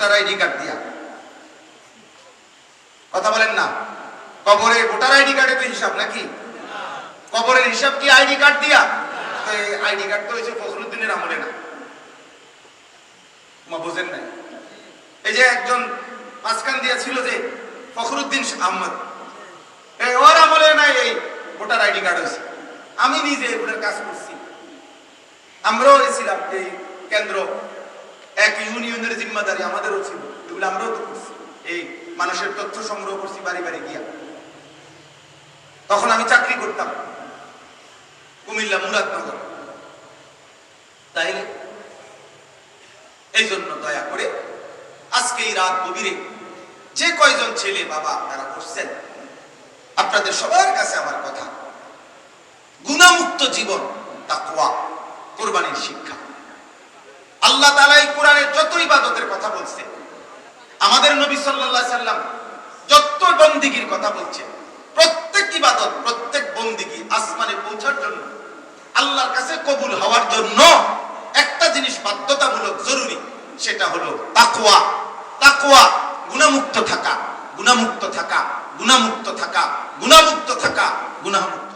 Voter ID card দিয়া। কথা বলেন না, কবরে ভোটার আইডি কার্ডে তো হিসাব নাকি? কবরের হিসাব কি আইডি কার্ড দিয়া? তো এই আইডি কার্ড তো হয়েছে ফখরুদ্দিনের আমলে না, মা বোঝেন নাই? এই যে একজন মাঝখান দিয়া ছিল যে ফখরুদ্দিন আহমদ, এই ওর আমলে নাই এই ভোটার আইডি কার্ড হয়েছে। আমি নিজে এগুলোর কাজ করছি, আমরাও ছিলাম এই কেন্দ্র, এক ইউনিয়নের জিম্মাদারি আমাদেরও ছিল, এগুলো আমরাও তো করছি। এই মানুষের তথ্য সংগ্রহ করছি বাড়ি বাড়ি গিয়া। তখন আমি চাকরি করতাম কুমিল্লা মুরাদনগর। তাইলে এই জন্য দয়া করে আজকে এই রাত গভীরে যে কয়জন ছেলে বাবা আপনারা করছেন, আপনাদের সবার কাছে আমার কথা, গুনাহমুক্ত জীবন, তাকওয়া, কুরবানির শিক্ষা। আল্লাহ তাআলা এই কোরআনের যত ইবাদতের কথা বলছে, আমাদের নবী সাল্লাল্লাহু আলাইহি সাল্লাম যত বন্দিগির কথা বলছে, প্রত্যেক ইবাদত, প্রত্যেক বন্দিগি আসমানে পৌঁছার জন্য, আল্লাহর কাছে কবুল হওয়ার জন্য একটা জিনিস বাধ্যতামূলক জরুরি, সেটা হলো তাকওয়া। তাকওয়া, গুনাহমুক্ত থাকা, গুনাহমুক্ত থাকা, গুনাহমুক্ত থাকা, গুনাহমুক্ত থাকা, গুনাহমুক্ত